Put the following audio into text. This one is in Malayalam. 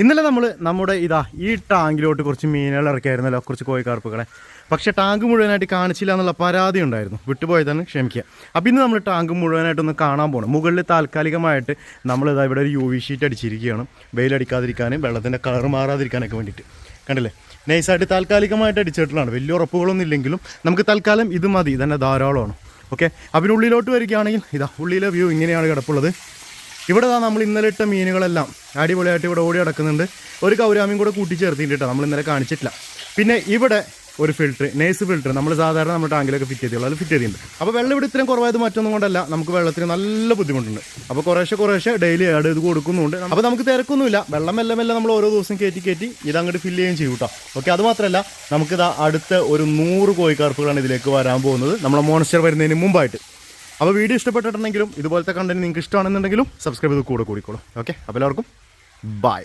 ഇന്നലെ നമ്മുടെ ഈ ടാങ്കിലോട്ട് കുറച്ച് മീനുകൾ ഇറക്കിയായിരുന്നല്ലോ, കുറച്ച് കോഴിക്കാർപ്പുകളെ. പക്ഷേ ടാങ്ക് മുഴുവനായിട്ട് കാണിച്ചില്ല എന്നുള്ള പരാതി ഉണ്ടായിരുന്നു. വിട്ടുപോയതാണ്, ക്ഷമിക്കുക. അപ്പോൾ ഇന്ന് നമ്മൾ ടാങ്ക് മുഴുവനായിട്ടൊന്ന് കാണാൻ പോകണം. മുകളിൽ താൽക്കാലികമായിട്ട് നമ്മളിതാ ഇവിടെ ഒരു UV ഷീറ്റ് അടിച്ചിരിക്കുകയാണ്, വെയിലടിക്കാതിരിക്കാനും വെള്ളത്തിൻ്റെ കളർ മാറാതിരിക്കാനൊക്കെ വേണ്ടിയിട്ട്. കണ്ടില്ലേ, നൈസായിട്ട് താൽക്കാലികമായിട്ട് അടിച്ചിട്ടുള്ളതാണ്. വലിയ ഉറപ്പുകളൊന്നും ഇല്ലെങ്കിലും നമുക്ക് തൽക്കാലം ഇത് മതി, തന്നെ ധാരാളമാണ്. ഓക്കെ, അതിനുള്ളിലോട്ട് വരികയാണെങ്കിൽ ഇതാ ഉള്ളിലെ വ്യൂ ഇങ്ങനെയാണ് കിടപ്പുള്ളത്. ഇവിടെ നമ്മൾ ഇന്നലെ ഇട്ട മീനുകളെല്ലാം അടിപൊളിയായിട്ട് ഇവിടെ ഓടി നടക്കുന്നുണ്ട്. ഒരു കൗരാമിയും കൂടെ കൂട്ടിച്ചേർത്തിട്ട് നമ്മൾ ഇന്നലെ കാണിച്ചിട്ടില്ല. പിന്നെ ഇവിടെ ഒരു ഫിൽറ്റർ, നേഴ്സ് ഫിൽറ്റർ നമ്മൾ സാധാരണ നമ്മുടെ ടാങ്കിലൊക്കെ ഫിറ്റ് ചെയ്തിട്ടുള്ളൂ, അത് ഫിറ്റ് ചെയ്തിട്ടുണ്ട്. അപ്പോൾ വെള്ളം ഇവിടെ ഇത്രയും കുറവായത് മറ്റൊന്നും കൊണ്ടല്ല, നമുക്ക് വെള്ളത്തിന് നല്ല ബുദ്ധിമുട്ടുണ്ട്. അപ്പോൾ കുറേശ്ശെ ഡെയിലി ആഡ് ചെയ്ത് കൊടുക്കുന്നുണ്ട്. അപ്പോൾ നമുക്ക് തിരക്കൊന്നുമില്ല, വെള്ളം മെല്ലെ നമ്മൾ ഓരോ ദിവസം കയറ്റി ഇത് അങ്ങോട്ട് ഫില്ല് ചെയ്യുകയും ചെയ്യും കേട്ടോ. ഓക്കെ, അത് മാത്രമല്ല നമുക്കിതാ അടുത്ത ഒരു 100 കോഴിക്കാർപ്പുകളാണ് ഇതിലേക്ക് വരാൻ പോകുന്നത്, നമ്മളെ മോൺസ്റ്റർ വരുന്നതിന് മുമ്പായിട്ട്. അപ്പോൾ വീഡിയോ ഇഷ്ടപ്പെട്ടിട്ടുണ്ടെങ്കിലും ഇതുപോലത്തെ കണ്ടന്റ് നിങ്ങൾക്ക് ഇഷ്ടമാണെന്നുണ്ടെങ്കിലും സബ്സ്ക്രൈബ് ചെയ്ത് കൂടിക്കോളും. ഓക്കെ, അപ്പോൾ എല്ലാവർക്കും ബൈ.